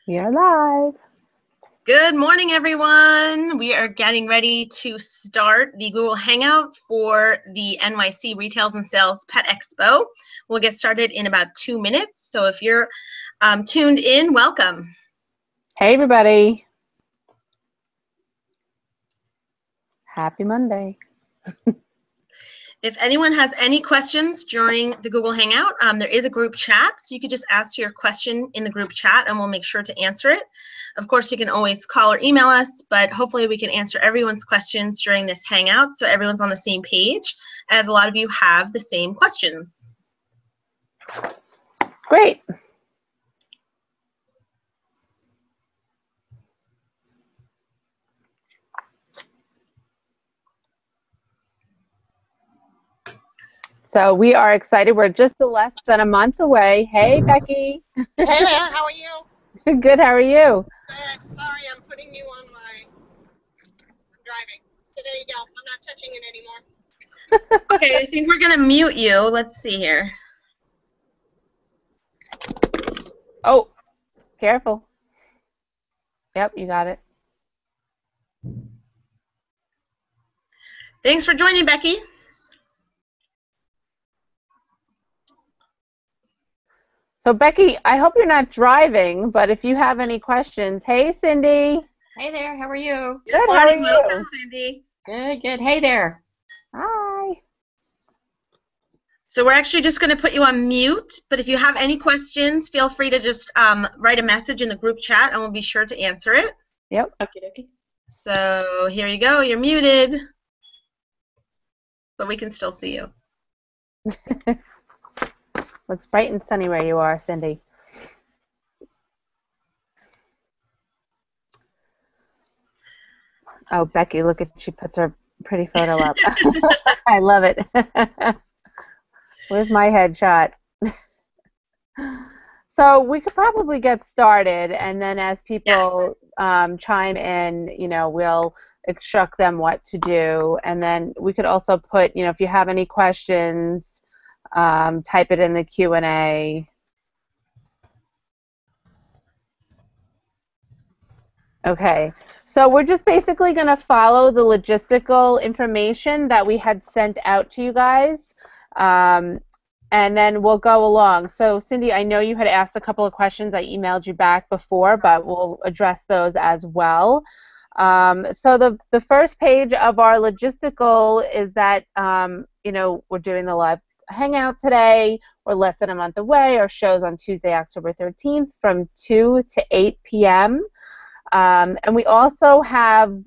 We are live. Good morning, everyone. We are getting ready to start the Google Hangout for the NYC Retails and Sales Pet Expo. We'll get started in about 2 minutes. So if you're tuned in, welcome. Hey, everybody. Happy Monday. If anyone has any questions during the Google Hangout, there is a group chat, so you could just ask your question in the group chat and we'll make sure to answer it. Of course, you can always call or email us, but hopefully we can answer everyone's questions during this Hangout so everyone's on the same page, as a lot of you have the same questions. Great. So we are excited. We're just less than a month away. Hey, Becky. Hey there, how are you? Good, how are you? Good. Sorry, I'm putting you on my driving. So there you go. I'm not touching it anymore. Okay, I think we're going to mute you. Let's see here. Oh, careful. Yep, you got it. Thanks for joining, Becky. So, Becky, I hope you're not driving, but if you have any questions, hey, Cindy. Hey there, how are you? Good, Good how are morning, you? welcome, Cindy. Good, good. Hey there. Hi. So we're actually just going to put you on mute, but if you have any questions, feel free to just write a message in the group chat and we'll be sure to answer it. Yep. Okay. So here you go, you're muted, but we can still see you. Looks bright and sunny where you are, Cindy. Oh, Becky, look at, she puts her pretty photo up. I love it. Where's my headshot? So we could probably get started, and then as people chime in, we'll instruct them what to do, and then we could also put, if you have any questions, type it in the Q&A. Okay, so we're just basically going to follow the logistical information that we had sent out to you guys, and then we'll go along. So, Cindy, I know you had asked a couple of questions. I emailed you back before, but we'll address those as well. So the first page of our logistical is that, we're doing the live Hangout today. We're less than a month away. Our show's on Tuesday, October 13th from 2 to 8 p.m. And we also have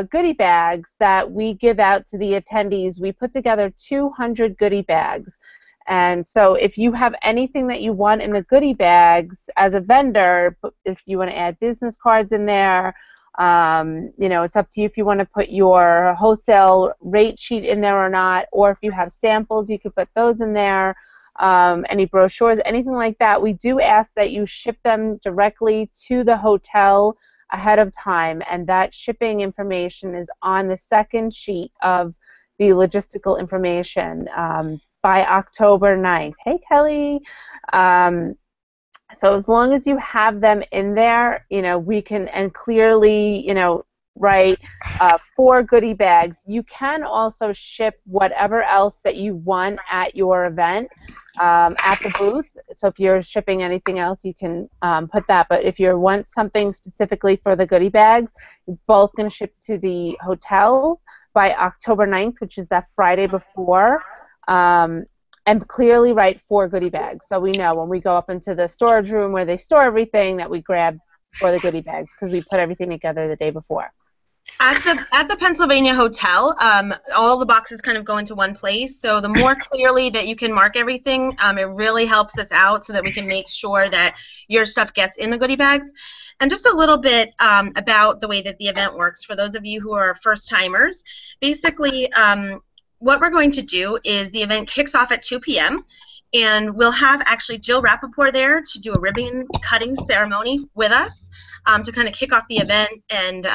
goodie bags that we give out to the attendees. We put together 200 goodie bags. And so if you have anything that you want in the goodie bags as a vendor, if you want to add business cards in there, it's up to you if you want to put your wholesale rate sheet in there or not, or if you have samples, you could put those in there, any brochures, anything like that. We do ask that you ship them directly to the hotel ahead of time, and that shipping information is on the second sheet of the logistical information by October 9th. Hey, Kelly. So as long as you have them in there, we can, and clearly, write 4 goodie bags. You can also ship whatever else that you want at your event at the booth. So if you're shipping anything else, you can put that. But if you want something specifically for the goodie bags, you're both going to ship to the hotel by October 9th, which is that Friday before. And clearly write 4 goodie bags, so we know when we go up into the storage room where they store everything that we grab for the goodie bags, because we put everything together the day before. At the Pennsylvania hotel, all the boxes kind of go into one place, so the more clearly that you can mark everything, it really helps us out so that we can make sure that your stuff gets in the goodie bags. And just a little bit about the way that the event works for those of you who are first-timers. Basically, what we're going to do is the event kicks off at 2 p.m. And we'll have actually Jill Rappaport there to do a ribbon cutting ceremony with us to kind of kick off the event. And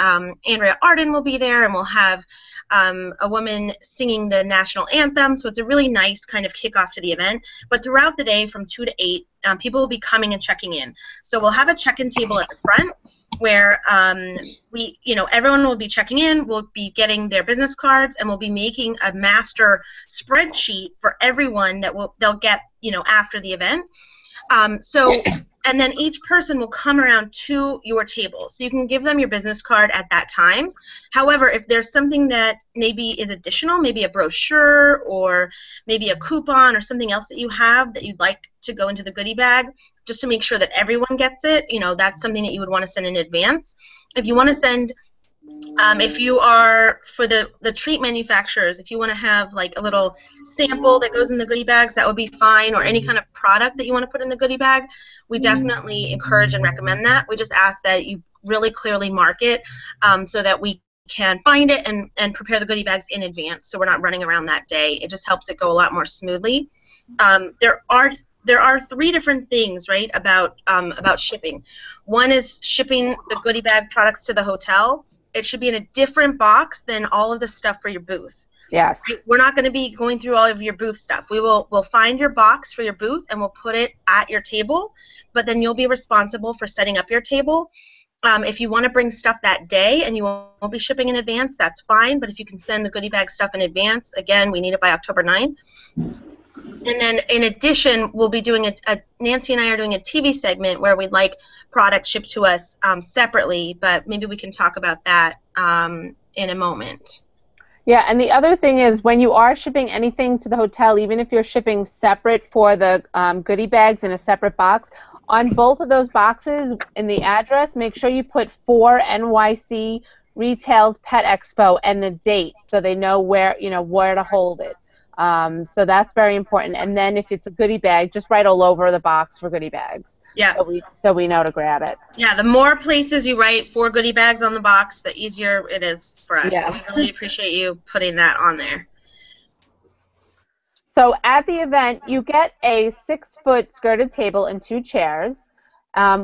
Andrea Arden will be there, and we'll have a woman singing the national anthem. So it's a really nice kind of kickoff to the event. But throughout the day from 2 to 8, people will be coming and checking in. So we'll have a check-in table at the front where everyone will be checking in, we'll be getting their business cards, and we'll be making a master spreadsheet for everyone that they'll get, after the event. And then each person will come around to your table. So you can give them your business card at that time. However, if there's something that maybe is additional, maybe a brochure or maybe a coupon or something else that you have that you'd like to go into the goodie bag, just to make sure that everyone gets it, that's something that you would want to send in advance. If you want to send, if you are, for the treat manufacturers, if you want to have like a little sample that goes in the goodie bags, that would be fine, or any kind of product that you want to put in the goodie bag, we definitely encourage and recommend that. We just ask that you really clearly mark it so that we can find it and prepare the goodie bags in advance, so we're not running around that day. It just helps it go a lot more smoothly. There are 3 different things, right, about shipping. One is shipping the goodie bag products to the hotel. It should be in a different box than all of the stuff for your booth. Yes. We're not going to be going through all of your booth stuff. We'll find your box for your booth and we'll put it at your table, but then you'll be responsible for setting up your table. If you want to bring stuff that day and you won't be shipping in advance, that's fine, but if you can send the goodie bag stuff in advance, again, we need it by October 9th. And then in addition, we'll be doing Nancy and I are doing a TV segment where we'd like products shipped to us separately, but maybe we can talk about that in a moment. Yeah, and the other thing is when you are shipping anything to the hotel, even if you're shipping separate for the goodie bags in a separate box, on both of those boxes in the address, make sure you put 4 NYC Retails Pet Expo and the date so they know where to hold it. So that's very important. And then if it's a goodie bag, just write all over the box for goodie bags. Yeah. So we know to grab it. Yeah, the more places you write for goodie bags on the box, the easier it is for us. Yeah. So we really appreciate you putting that on there. So at the event, you get a 6-foot skirted table and 2 chairs.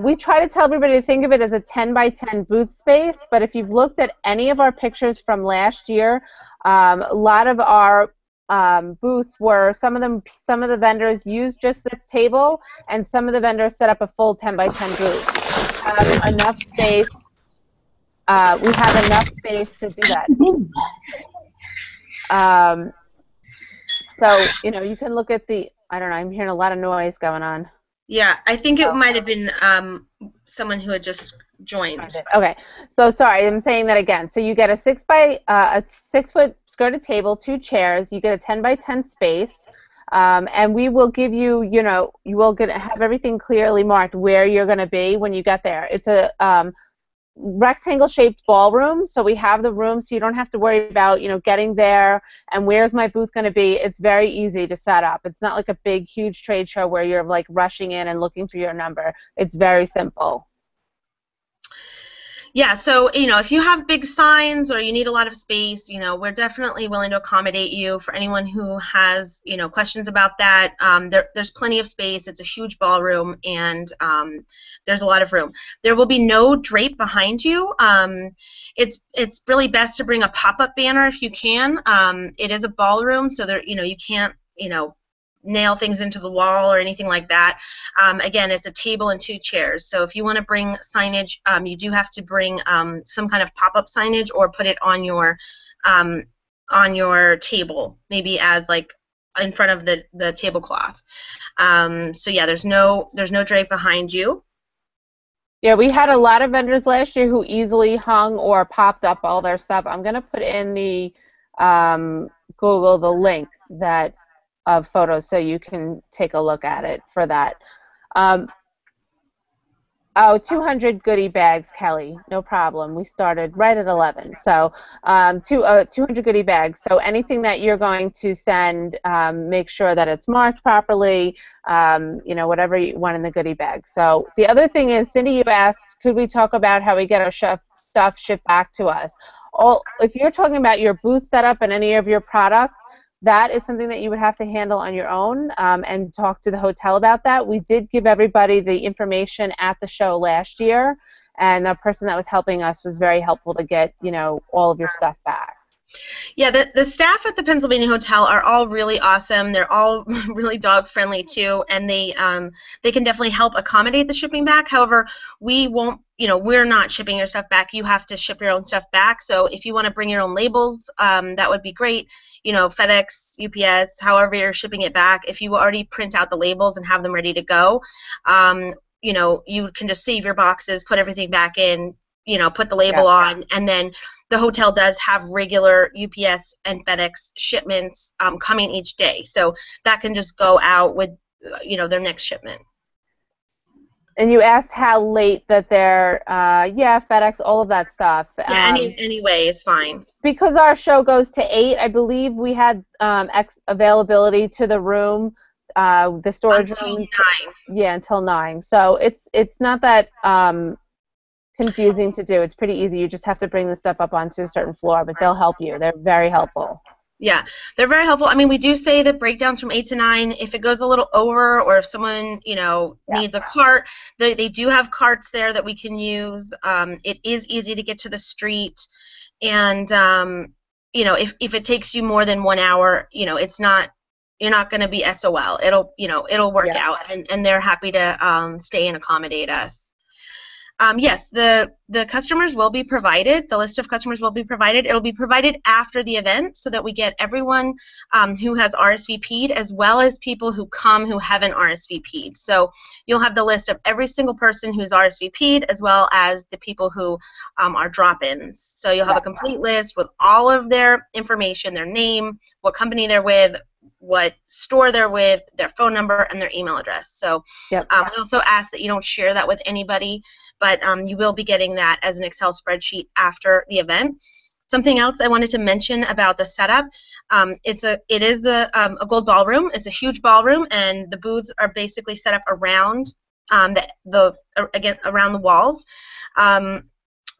We try to tell everybody to think of it as a 10 by 10 booth space, but if you've looked at any of our pictures from last year, a lot of our booths were, some of the vendors used just this table, and some of the vendors set up a full 10 by 10 booth. We have enough space. We have enough space to do that. So you can look at the. I don't know. I'm hearing a lot of noise going on. Yeah, I think it might have been someone who had just joined. Okay, so sorry, I'm saying that again. So you get a 6-foot skirted table, 2 chairs. You get a 10 by 10 space, and we will give you, you will have everything clearly marked where you're going to be when you get there. It's a rectangle-shaped ballroom, so we have the room, so you don't have to worry about, getting there and where's my booth going to be. It's very easy to set up. It's not like a big, huge trade show where you're like rushing in and looking for your number. It's very simple. Yeah, so, if you have big signs or you need a lot of space, we're definitely willing to accommodate you. For anyone who has, questions about that, there's plenty of space. It's a huge ballroom, and there's a lot of room. There will be no drape behind you. It's really best to bring a pop-up banner if you can. It is a ballroom, so there, you can't, nail things into the wall or anything like that. Again, it's a table and 2 chairs. So if you want to bring signage, you do have to bring some kind of pop-up signage or put it on your table, maybe as like in front of the tablecloth. So yeah, there's no drape behind you. Yeah, we had a lot of vendors last year who easily hung or popped up all their stuff. I'm going to put in the Google the link of photos so you can take a look at it for that. 200 goodie bags, Kelly. No problem. We started right at 11. So 200 goodie bags. So anything that you're going to send, make sure that it's marked properly, whatever you want in the goodie bag. So the other thing is, Cindy, you asked, could we talk about how we get our stuff shipped back to us? If you're talking about your booth setup and any of your products, that is something that you would have to handle on your own, and talk to the hotel about that. We did give everybody the information at the show last year, and the person that was helping us was very helpful to get, all of your stuff back. Yeah, the staff at the Pennsylvania Hotel are all really awesome. They're all really dog friendly too, and they can definitely help accommodate the shipping back. However, we won't, we're not shipping your stuff back. You have to ship your own stuff back. So if you want to bring your own labels, that would be great. FedEx, UPS, however you're shipping it back. If you already print out the labels and have them ready to go, you can just save your boxes, put everything back in, put the label on, and then the hotel does have regular UPS and FedEx shipments coming each day. So that can just go out with, their next shipment. And you asked how late that they're, FedEx, all of that stuff. Yeah, any way is fine. Because our show goes to 8, I believe we had availability to the room, the storage until room. 9. Yeah, until 9. So it's not that confusing to do. It's pretty easy. You just have to bring the stuff up onto a certain floor, but they'll help you. They're very helpful. Yeah, they're very helpful. I mean, we do say that breakdowns from 8 to 9. If it goes a little over, or if someone, needs a cart, they do have carts there that we can use. It is easy to get to the street, and if it takes you more than 1 hour, it's not. You're not going to be SOL. It'll work out, and they're happy to stay and accommodate us. Yes, the customers will be provided. The list of customers will be provided. It will be provided after the event so that we get everyone who has RSVP'd, as well as people who come who haven't RSVP'd. So you'll have the list of every single person who's RSVP'd, as well as the people who are drop-ins. So you'll have a complete list with all of their information, their name, what company they're with, what store they're with, their phone number, and their email address. So we also ask that you don't share that with anybody, but you will be getting that as an Excel spreadsheet after the event. Something else I wanted to mention about the setup, it is a gold ballroom. It's a huge ballroom, and the booths are basically set up around around the walls.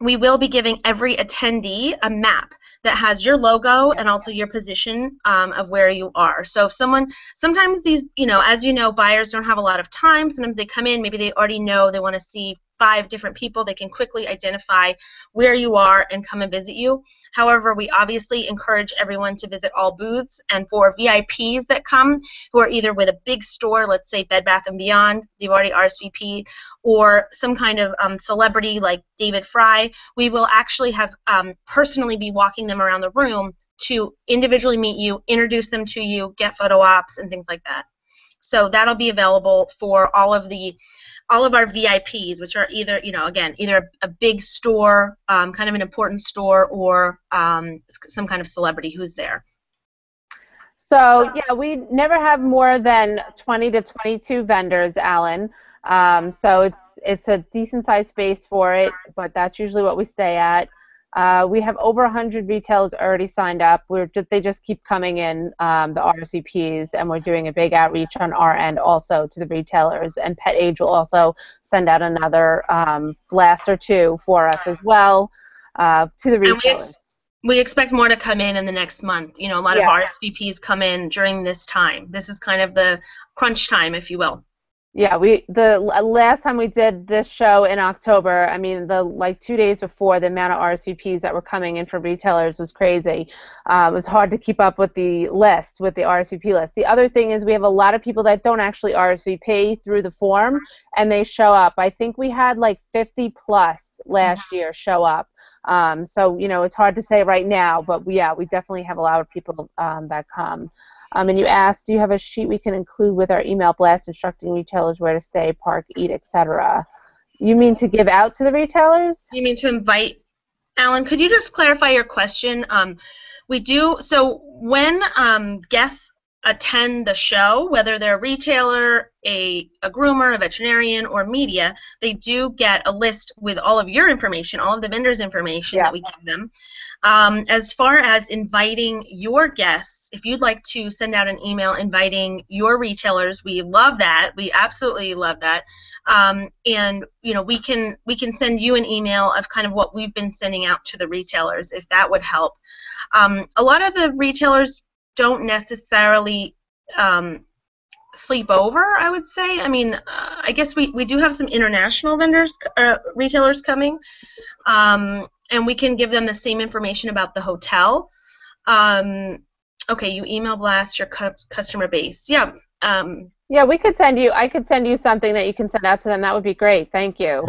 We will be giving every attendee a map that has your logo and also your position of where you are. So if sometimes these, as buyers don't have a lot of time. Sometimes they come in, maybe they already know they want to see 5 different people. They can quickly identify where you are and come and visit you. However, we obviously encourage everyone to visit all booths, and for VIPs that come who are either with a big store, let's say Bed Bath & Beyond, they've already RSVP'd, or some kind of celebrity like David Fry, we will actually have personally be walking them around the room to individually meet you, introduce them to you, get photo ops, and things like that. So that'll be available for all of our VIPs, which are either, either a big store, kind of an important store, or some kind of celebrity who's there. So, we never have more than 20 to 22 vendors, Alan. So it's a decent-sized space for it, but that's usually what we stay at. We have over 100 retailers already signed up. They just keep coming in, the RSVPs, and we're doing a big outreach on our end also to the retailers. And Pet Age will also send out another blast or 2 for us as well to the retailers. We expect more to come in the next month. A lot of RSVPs come in during this time. This is kind of the crunch time, if you will. Yeah, the last time we did this show in October, I mean, 2 days before, the amount of RSVPs that were coming in for retailers was crazy. It was hard to keep up with the RSVP list. The other thing is we have a lot of people that don't actually RSVP through the form, and they show up. I think we had 50 plus last year show up. So, it's hard to say right now, but we definitely have a lot of people that come. And you asked, do you have a sheet we can include with our email blast instructing retailers where to stay, park, eat, etc.? You mean to give out to the retailers? You mean to invite? Alan, could you just clarify your question? We do. So when guests attend the show, whether they're a retailer, a groomer, a veterinarian, or media, they do get a list with all of your information, all of the vendors' information that we give them. As far as inviting your guests, if you'd like to send out an email inviting your retailers, we love that. We absolutely love that. And we can send you an email of kind of what we've been sending out to the retailers, if that would help. A lot of the retailers don't necessarily sleep over, I would say. I mean, I guess we do have some international vendors, retailers coming, and we can give them the same information about the hotel. Okay, you email blast your customer base. Yeah. Yeah, we could send you. I could send you something that you can send out to them. That would be great. Thank you.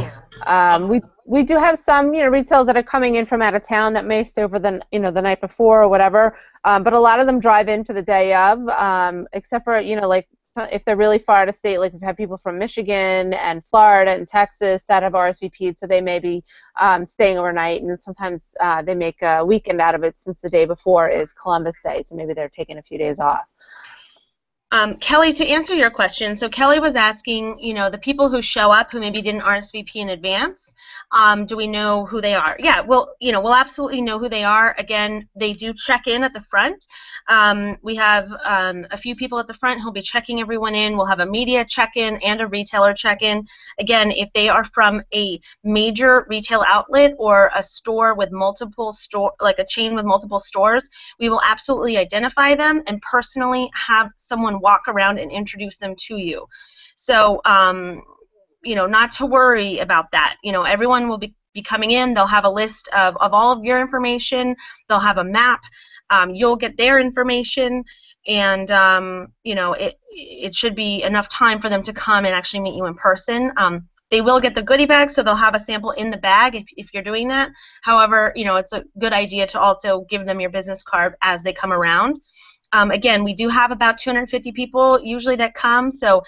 We do have some retailers that are coming in from out of town that may stay over the the night before or whatever. But a lot of them drive in for the day of, except for like if they're really far out of state. Like we've had people from Michigan and Florida and Texas that have RSVP'd, so they may be staying overnight, and sometimes they make a weekend out of it since the day before is Columbus Day, so maybe they're taking a few days off. Kelly, to answer your question, so Kelly was asking, the people who show up who maybe didn't RSVP in advance, do we know who they are? Yeah, we'll absolutely know who they are. Again, they do check in at the front. We have a few people at the front who'll be checking everyone in. We'll have a media check-in and a retailer check-in. Again, if they are from a major retail outlet or a store with multiple like a chain with multiple stores, we will absolutely identify them and personally have someone walk around and introduce them to you. So, not to worry about that. Everyone will be coming in. They'll have a list of all of your information. They'll have a map. You'll get their information, and it should be enough time for them to come and actually meet you in person. They will get the goodie bag, so they'll have a sample in the bag if you're doing that. However, it's a good idea to also give them your business card as they come around. Again, we do have about 250 people usually that come, so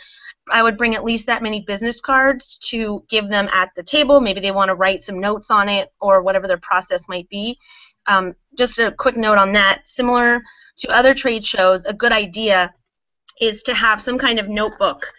I would bring at least that many business cards to give them at the table. Maybe they want to write some notes on it or whatever their process might be. Just a quick note on that. Similar to other trade shows, a good idea is to have some kind of notebook,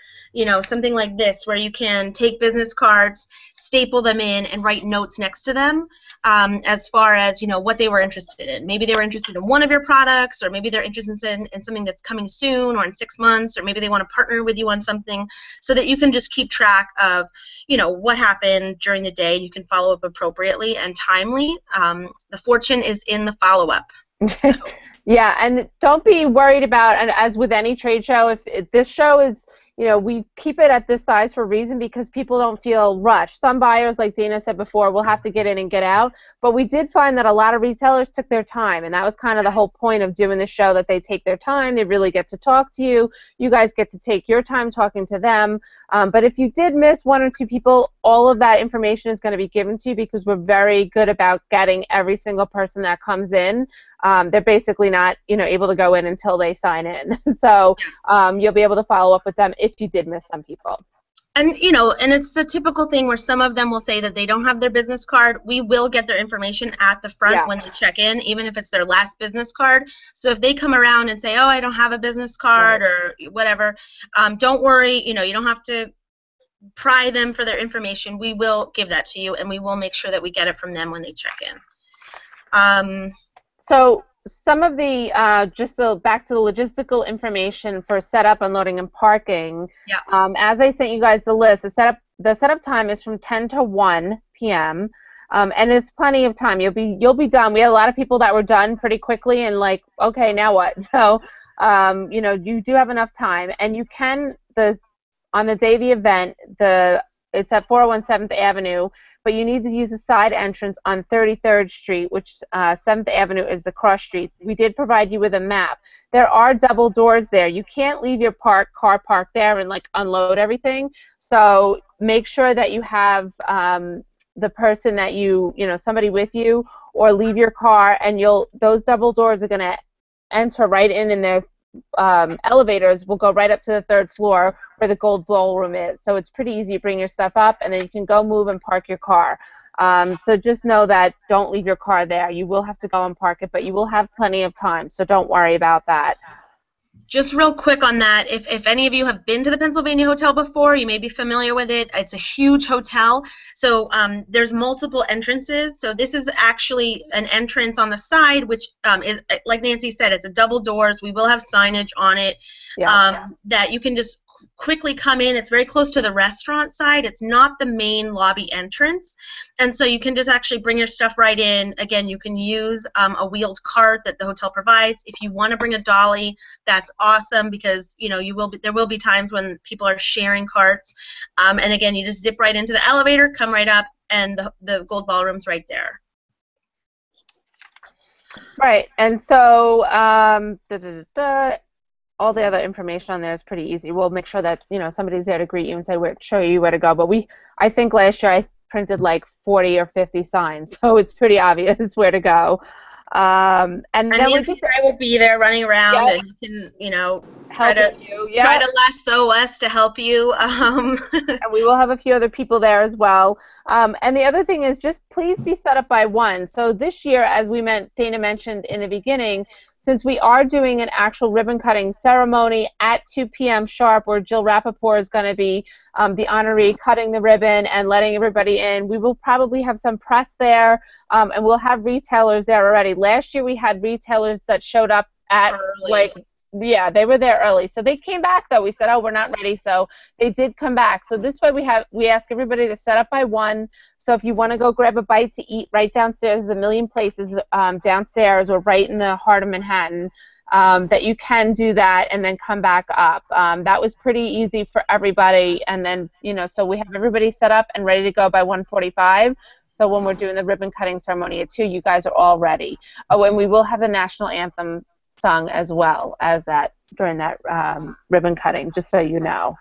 something like this where you can take business cards, staple them in, and write notes next to them as far as, what they were interested in. Maybe they were interested in one of your products, or maybe they're interested in something that's coming soon or in 6 months, or maybe they want to partner with you on something, so that you can just keep track of, what happened during the day. You can follow up appropriately and timely. The fortune is in the follow-up. So. Yeah, and don't be worried about, and as with any trade show, if this show is, we keep it at this size for a reason, because people don't feel rushed. Some buyers, like Dana said before, will have to get in and get out, but we did find that a lot of retailers took their time, and that was kind of the whole point of doing the show, that they take their time, they really get to talk to you, you guys get to take your time talking to them. But if you did miss one or two people, all of that information is going to be given to you, because we're very good about getting every single person that comes in. They're basically not, able to go in until they sign in. So you'll be able to follow up with them if you did miss some people. And, and it's the typical thing where some of them will say that they don't have their business card. We will get their information at the front when they check in, even if it's their last business card. So if they come around and say, oh, I don't have a business card or whatever, don't worry. You don't have to pry them for their information. We will give that to you, and we will make sure that we get it from them when they check in. So some of the, back to the logistical information for setup, unloading, and parking. Yeah. As I sent you guys the list, the setup time is from 10 to 1 p.m. And it's plenty of time. You'll be done. We had a lot of people that were done pretty quickly and like, okay, now what? So, you do have enough time, and you can on the day of the event, it's at 401 7th Avenue, but you need to use a side entrance on 33rd Street, which 7th Avenue is the cross street. We did provide you with a map. There are double doors there. You can't leave your car parked there and unload everything. So make sure that you have the person that somebody with you, or leave your car, and those double doors are going to enter right in their elevators will go right up to the 3rd floor where the gold ballroom is. So it's pretty easy to bring your stuff up, and then you can go move and park your car. So just know that don't leave your car there. You will have to go and park it, but you will have plenty of time, so don't worry about that. Just real quick on that, if any of you have been to the Pennsylvania Hotel before, you may be familiar with it. It's a huge hotel, so there's multiple entrances. So this is actually an entrance on the side, which is, like Nancy said, it's a double doors. We will have signage on it that you can just quickly come in. It's very close to the restaurant side. It's not the main lobby entrance. And so you can just actually bring your stuff right in. Again, you can use a wheeled cart that the hotel provides. If you want to bring a dolly, that's awesome, because there will be times when people are sharing carts. And again, you just zip right into the elevator, come right up, and the Gold Ballroom's right there. Right, and so all the other information on there is pretty easy. We'll make sure that somebody's there to greet you and show you where to go. But I think last year I printed like 40 or 50 signs, so it's pretty obvious where to go. And then Nancy and I will be there running around, and you can try to lasso us to help you. And we will have a few other people there as well. And the other thing is, just please be set up by 1. So this year, as Dana mentioned in the beginning, since we are doing an actual ribbon cutting ceremony at 2 p.m. sharp, where Jill Rappaport is going to be the honoree cutting the ribbon and letting everybody in, we will probably have some press there, and we'll have retailers there already. Last year we had retailers that showed up at early. They were there early. So they came back, though. We said, oh, we're not ready. So they did come back. So this way we ask everybody to set up by 1. So if you want to go grab a bite to eat right downstairs, there's a million places downstairs or right in the heart of Manhattan that you can do that and then come back up. That was pretty easy for everybody. And then, so we have everybody set up and ready to go by 1:45. So when we're doing the ribbon cutting ceremony at 2, you guys are all ready. Oh, and we will have the national anthem sung as well as that during that ribbon cutting, just so you know.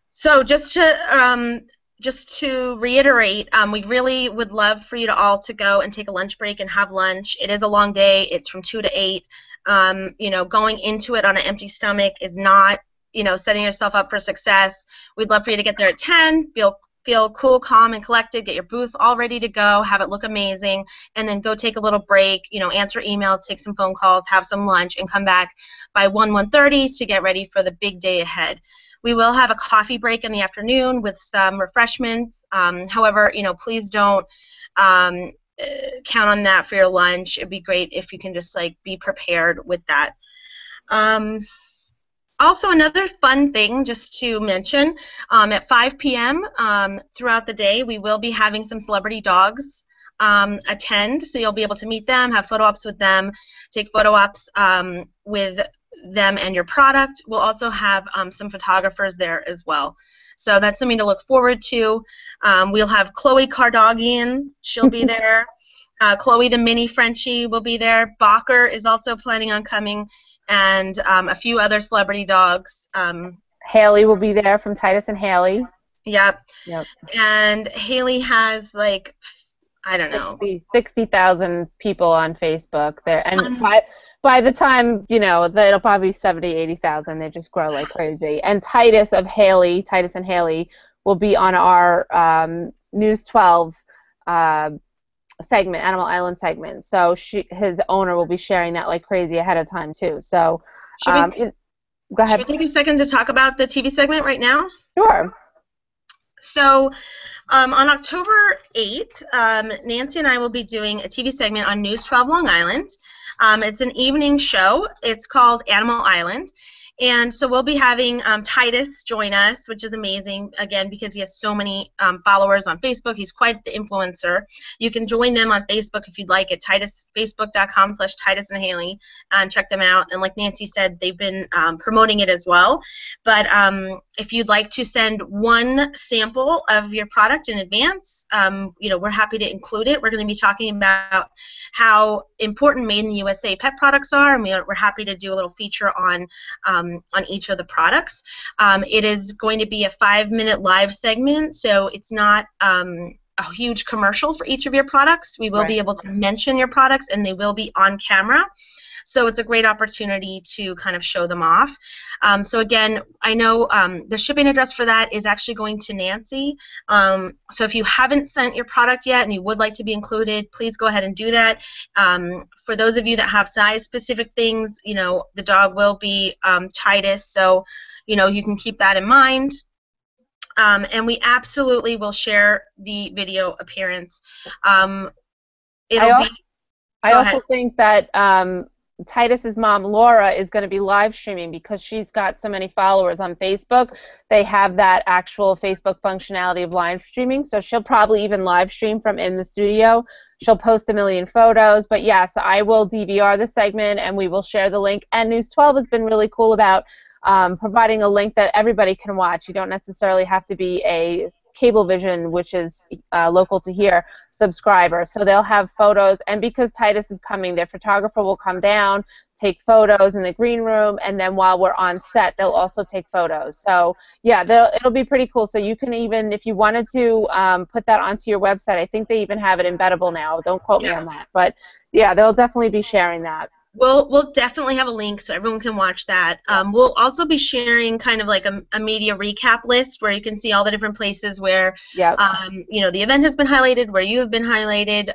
So just to reiterate, we really would love for you to all to go and take a lunch break and have lunch. It is a long day. It's from 2 to 8. Going into it on an empty stomach is not, setting yourself up for success. We'd love for you to get there at 10, feel cool, calm, and collected, get your booth all ready to go, have it look amazing, and then go take a little break, answer emails, take some phone calls, have some lunch, and come back by 1:30 to get ready for the big day ahead. We will have a coffee break in the afternoon with some refreshments. However, please don't count on that for your lunch. It'd be great if you can just be prepared with that. Also, another fun thing just to mention, at 5 p.m. Throughout the day, we will be having some celebrity dogs attend, so you'll be able to meet them, have photo ops with them, take photo ops with them and your product. We'll also have some photographers there as well. So that's something to look forward to. We'll have Chloe Kardashian, she'll be there. Chloe the mini Frenchie will be there. Bacher is also planning on coming, and a few other celebrity dogs. Haley will be there from Titus and Haley. Yep. And Haley has I don't know, 60,000 people on Facebook there, and by the time that'll probably be 70, 80,000. They just grow like crazy. And Titus and Haley will be on our News 12 segment, Animal Island segment. So his owner will be sharing that like crazy ahead of time too. So go ahead. Should we take a second to talk about the TV segment right now? Sure. So on October 8th, Nancy and I will be doing a TV segment on News 12 Long Island. It's an evening show. It's called Animal Island. And so we'll be having Titus join us, which is amazing, again, because he has so many followers on Facebook. He's quite the influencer. You can join them on Facebook if you'd like at Facebook.com/Titus and Haley, and check them out. And like Nancy said, they've been promoting it as well. But if you'd like to send one sample of your product in advance, we're happy to include it. We're going to be talking about how important Made in the USA pet products are, and we're happy to do a little feature on each of the products. It is going to be a 5-minute live segment, so it's not a huge commercial for each of your products. We will be able to mention your products, and they will be on camera. So it's a great opportunity to kind of show them off. So again, I know the shipping address for that is actually going to Nancy. So if you haven't sent your product yet and you would like to be included, please go ahead and do that. For those of you that have size-specific things, the dog will be Titus, so you can keep that in mind. And we absolutely will share the video appearance. I also think that Titus's mom, Laura, is going to be live streaming because she's got so many followers on Facebook. They have that actual Facebook functionality of live streaming, so she'll probably even live stream from in the studio. She'll post a million photos, but yes, I will DVR the segment and we will share the link. And News 12 has been really cool about providing a link that everybody can watch. You don't necessarily have to be a Cablevision, which is local to here, subscriber. So they'll have photos, and because Titus is coming, their photographer will come down, take photos in the green room, and then while we're on set, they'll also take photos. So yeah, it'll be pretty cool. So you can even, if you wanted to put that onto your website, I think they even have it embeddable now. Don't quote me on that, but yeah, they'll definitely be sharing that. We'll definitely have a link so everyone can watch that. We'll also be sharing kind of like a media recap list where you can see all the different places where you know, the event has been highlighted, where you have been highlighted.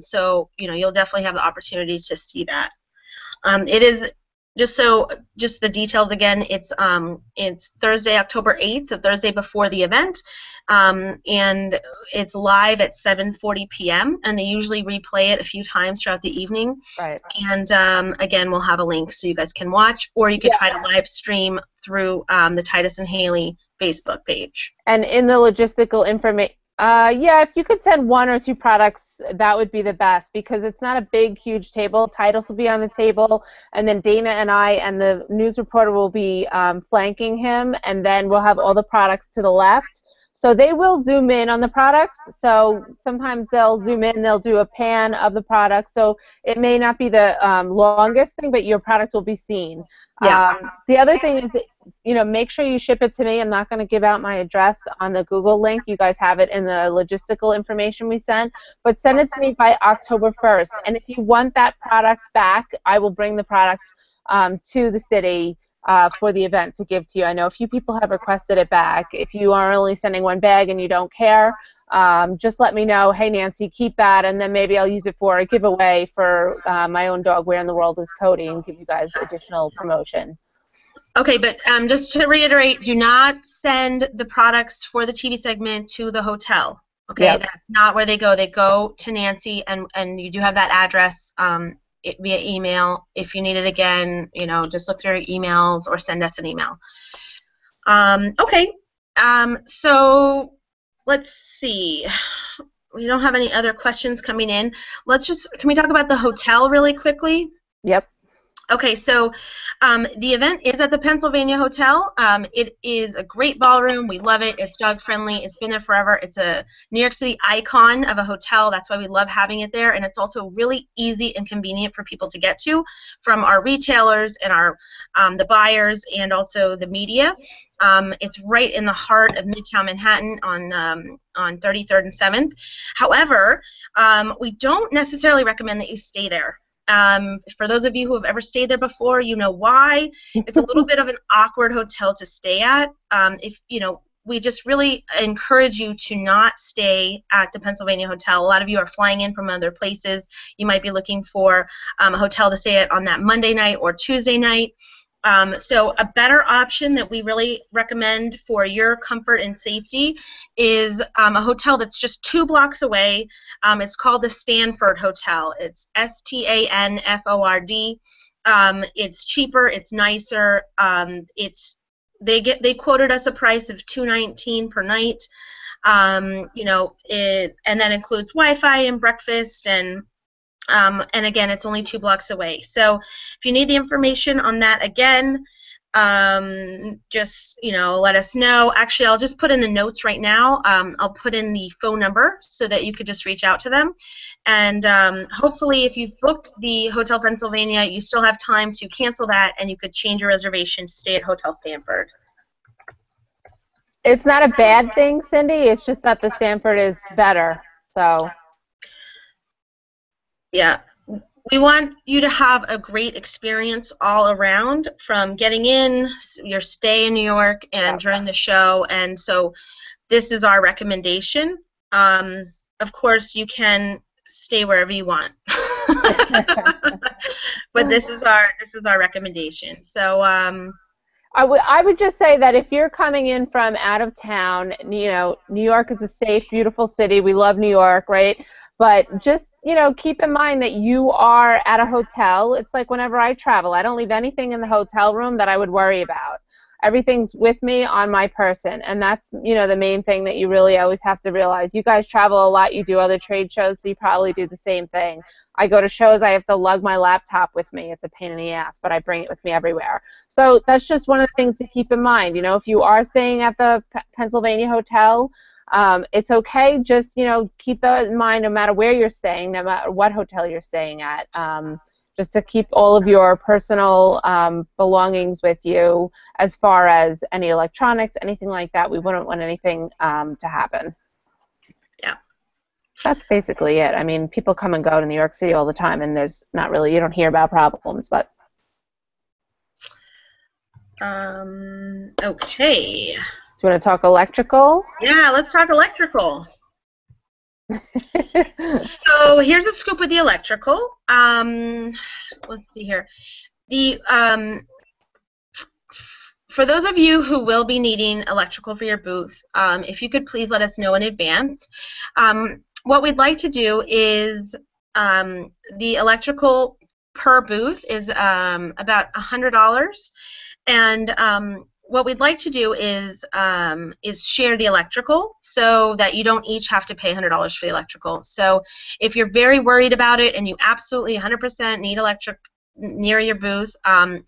So you know, you'll definitely have the opportunity to see that. It is just the details again. It's Thursday, October 8th, the Thursday before the event, and it's live at 7:40 p.m. and they usually replay it a few times throughout the evening. Right. And again, we'll have a link so you guys can watch, or you could try to live stream through the Titus and Haley Facebook page. And in the logistical information. Yeah, if you could send 1 or 2 products, that would be the best because it's not a big, huge table. Titles will be on the table, and then Dana and I and the news reporter will be flanking him, and then we'll have all the products to the left. So they will zoom in on the products. So sometimes they'll zoom in, they'll do a pan of the product. So it may not be the longest thing, but your product will be seen. Yeah. The other thing is, you know, make sure you ship it to me. I'm not going to give out my address on the Google link. You guys have it in the logistical information we sent. But send it to me by October 1st. And if you want that product back, I will bring the product to the city for the event to give to you. I know a few people have requested it back. If you are only sending 1 bag and you don't care, just let me know, hey Nancy, keep that, and then maybe I'll use it for a giveaway for my own dog, Where in the World is Cody, and give you guys additional promotion. Okay, but just to reiterate, do not send the products for the TV segment to the hotel. Okay, that's not where they go. They go to Nancy, and you do have that address via email. If you need it again, you know, just look through your emails or send us an email. Okay, so let's see. We don't have any other questions coming in. Can we talk about the hotel really quickly? Yep. Okay, so the event is at the Pennsylvania Hotel. It is a great ballroom. We love it. It's dog friendly. It's been there forever. It's a New York City icon of a hotel. That's why we love having it there. And it's also really easy and convenient for people to get to from our retailers and our the buyers and also the media. It's right in the heart of Midtown Manhattan on 33rd and 7th. However, we don't necessarily recommend that you stay there. For those of you who have ever stayed there before, you know why. It's a little bit of an awkward hotel to stay at. If you know, we just really encourage you to not stay at the Pennsylvania Hotel. A lot of you are flying in from other places. You might be looking for a hotel to stay at on that Monday night or Tuesday night. So a better option that we really recommend for your comfort and safety is a hotel that's just 2 blocks away. It's called the Stanford Hotel. It's Stanford. It's cheaper. It's nicer. They quoted us a price of $219 per night. You know, and that includes Wi-Fi and breakfast and again, it's only 2 blocks away. So if you need the information on that again, just, you know, let us know. Actually, I'll just put in the notes right now. I'll put in the phone number so that you could just reach out to them. And hopefully, if you've booked the Hotel Pennsylvania, you still have time to cancel that, and you could change your reservation to stay at Hotel Stanford. It's not a bad thing, Cindy. It's just that the Stanford is better. So. Yeah, we want you to have a great experience all around, from getting in, your stay in New York, and during the show. And so this is our recommendation. Of course, you can stay wherever you want, but this is our recommendation. So I would just say that if you're coming in from out of town, you know, New York is a safe, beautiful city. We love New York, right? But just you know, keep in mind that you are at a hotel. It's like whenever I travel, I don't leave anything in the hotel room that I would worry about. Everything's with me on my person, and that's, you know, the main thing that you really always have to realize. You guys travel a lot, you do other trade shows, so you probably do the same thing. I go to shows, I have to lug my laptop with me. It's a pain in the ass, but I bring it with me everywhere. So that's just one of the things to keep in mind. You know, if you are staying at the Pennsylvania hotel, it's okay. Just, you know, keep that in mind no matter where you're staying, no matter what hotel you're staying at. Just to keep all of your personal belongings with you, as far as any electronics, anything like that. We wouldn't want anything to happen. Yeah. That's basically it. I mean, people come and go to New York City all the time, and there's not really, you don't hear about problems, but. Okay. Do you want to talk electrical? Yeah, let's talk electrical. So here's a scoop with the electrical. Let's see here. For those of you who will be needing electrical for your booth, if you could please let us know in advance. What we'd like to do is the electrical per booth is about $100, and what we'd like to do is share the electrical so that you don't each have to pay $100 for the electrical. So if you're very worried about it and you absolutely 100% need electric near your booth,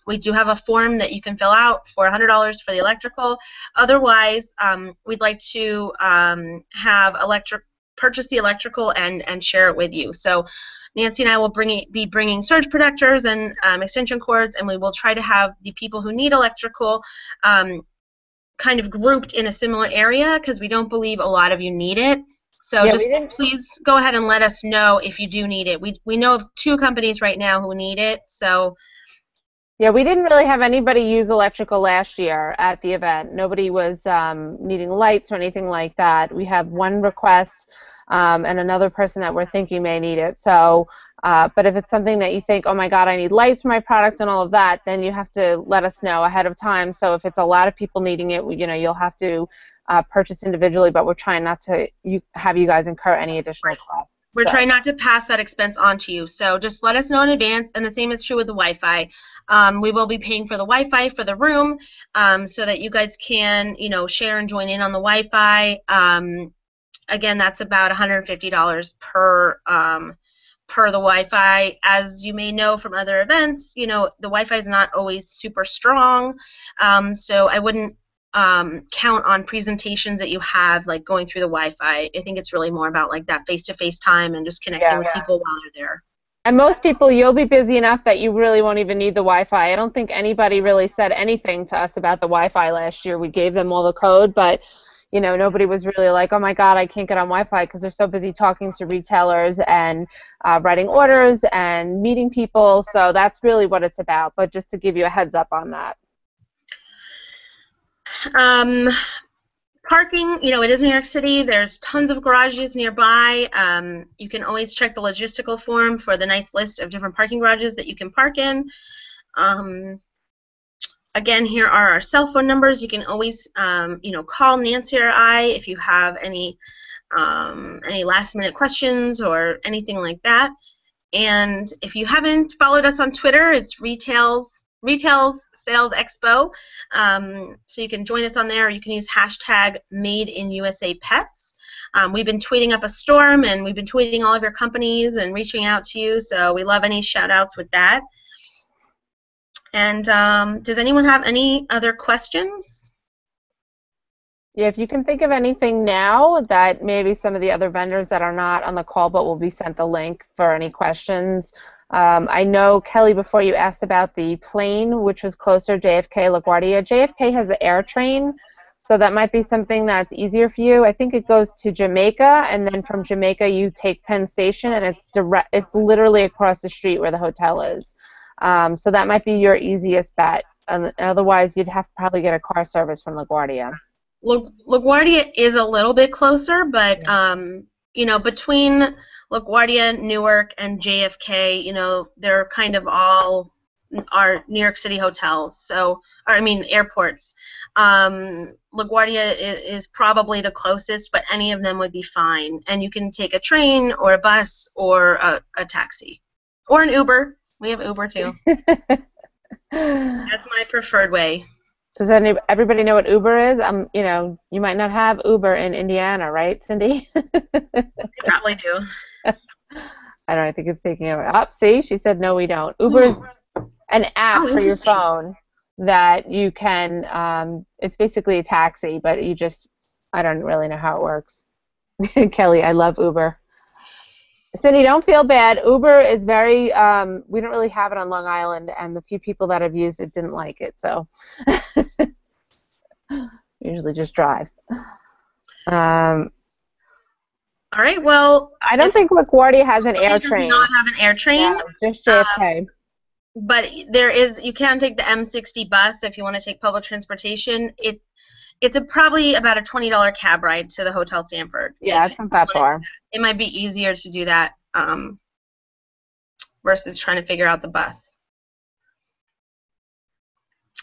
we do have a form that you can fill out for $100 for the electrical. Otherwise, we'd like to purchase the electrical and share it with you. So Nancy and I will be bringing surge protectors and extension cords, and we will try to have the people who need electrical kind of grouped in a similar area, because we don't believe a lot of you need it. So Yeah, just please go ahead and let us know if you do need it. We know of 2 companies right now who need it. So yeah, we didn't really have anybody use electrical last year at the event. Nobody was needing lights or anything like that. We have one request and another person that we're thinking may need it. So, but if it's something that you think, oh my God, I need lights for my product and all of that, then you have to let us know ahead of time. So if it's a lot of people needing it, you know, you'll have to purchase individually, but we're trying not to have you guys incur any additional costs. We're trying not to pass that expense on to you. So just let us know in advance, and the same is true with the Wi-Fi. We will be paying for the Wi-Fi for the room so that you guys can, you know, share and join in on the Wi-Fi. Again, that's about $150 per the Wi-Fi. As you may know from other events, you know, the Wi-Fi is not always super strong, so I wouldn't count on presentations that you have like going through the Wi-Fi. I think it's really more about like that face-to-face time and just connecting with people while they're there. And most people, you'll be busy enough that you really won't even need the Wi-Fi. I don't think anybody really said anything to us about the Wi-Fi last year. We gave them all the code, but you know, nobody was really like, oh my God, I can't get on Wi-Fi, because they're so busy talking to retailers and writing orders and meeting people. So that's really what it's about, but just to give you a heads up on that. Parking, you know, it is New York City. There's tons of garages nearby. You can always check the logistical form for the nice list of different parking garages that you can park in. Again, here are our cell phone numbers. You can always, you know, call Nancy or I if you have any last-minute questions or anything like that. And if you haven't followed us on Twitter, it's Retail's Sales Expo. So you can join us on there. You can use hashtag #MadeInUSAPets. We've been tweeting up a storm, and we've been tweeting all of your companies and reaching out to you. So we love any shout-outs with that. And does anyone have any other questions? Yeah, if you can think of anything now that maybe some of the other vendors that are not on the call but will be sent the link for any questions. I know, Kelly, before you asked about the plane, which was closer, JFK, LaGuardia. JFK has the air train, so that might be something that's easier for you. I think it goes to Jamaica, and then from Jamaica you take Penn Station, and it's literally across the street where the hotel is. So that might be your easiest bet. Otherwise, you'd have to probably get a car service from LaGuardia. LaGuardia is a little bit closer, but you know, between LaGuardia, Newark, and JFK, you know, they're kind of all are New York City hotels, so, or I mean airports. LaGuardia is probably the closest, but any of them would be fine. And you can take a train or a bus or a taxi or an Uber. We have Uber too. That's my preferred way. Does everybody know what Uber is? You know, you might not have Uber in Indiana, right, Cindy? You probably do. I don't know, I think it's taking over. Oh, see, she said no, we don't. Uber is an app for your phone that you can, it's basically a taxi, but you just, I don't really know how it works. Kelly, I love Uber. Cindy, don't feel bad. Uber is very, we don't really have it on Long Island, and the few people that have used it didn't like it, so usually just drive. All right, well, I don't think LaGuardia has an air train. Does not have an air train. No, just JFK. But there is, you can take the M60 bus if you want to take public transportation. It's probably about a $20 cab ride to the Hotel Stanford. Yeah, it's not that far. It might be easier to do that versus trying to figure out the bus.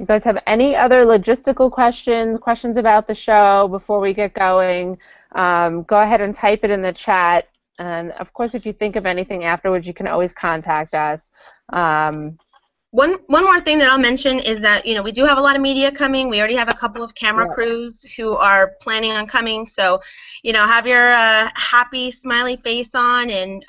You guys have any other logistical questions about the show before we get going? Go ahead and type it in the chat. And, of course, if you think of anything afterwards, you can always contact us. One more thing that I'll mention is that, you know, we do have a lot of media coming. We already have a couple of camera crews who are planning on coming. So, you know, have your happy, smiley face on and,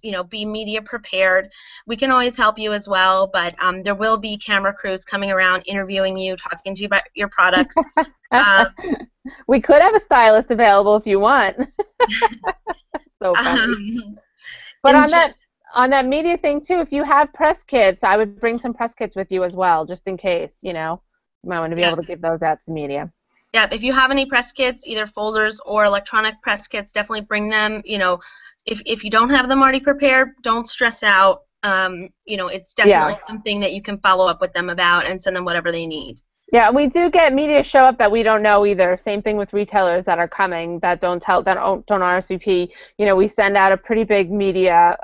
you know, be media prepared. We can always help you as well, but there will be camera crews coming around interviewing you, talking to you about your products. We could have a stylist available if you want. So funny. But on that media thing too, if you have press kits, I would bring some press kits with you as well, just in case, you know. You might want to be able to give those out to the media. Yeah, if you have any press kits, either folders or electronic press kits, definitely bring them. You know, if you don't have them already prepared, don't stress out. You know, it's definitely something that you can follow up with them about and send them whatever they need. Yeah, we do get media show up that we don't know either. Same thing with retailers that are coming that don't RSVP. You know, we send out a pretty big media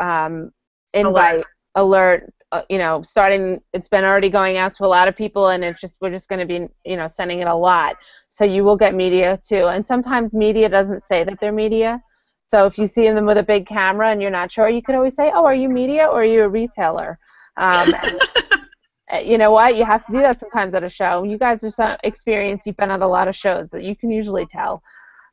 invite alert. You know, starting, it's been already going out to a lot of people, and we're just going to be, you know, sending it a lot. So you will get media too, and sometimes media doesn't say that they're media. So if you see them with a big camera and you're not sure, you could always say, "Oh, are you media or are you a retailer?" You know what? You have to do that sometimes at a show. You guys are so experienced. You've been at a lot of shows, but you can usually tell.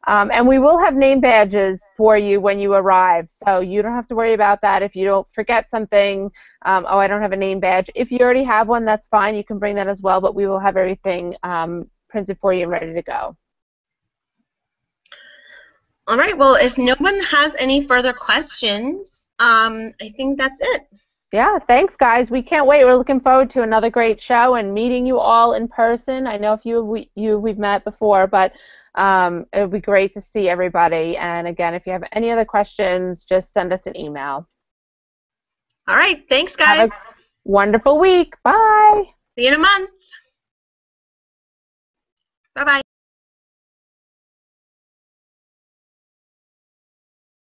And we will have name badges for you when you arrive, so you don't have to worry about that. If you don't forget something, oh, I don't have a name badge. If you already have one, that's fine. You can bring that as well, but we will have everything printed for you and ready to go. All right. Well, if no one has any further questions, I think that's it. Yeah, thanks, guys. We can't wait. We're looking forward to another great show and meeting you all in person. I know a few of we've met before, but it would be great to see everybody. And again, if you have any other questions, just send us an email. All right. Thanks, guys. Have a wonderful week. Bye. See you in a month. Bye-bye.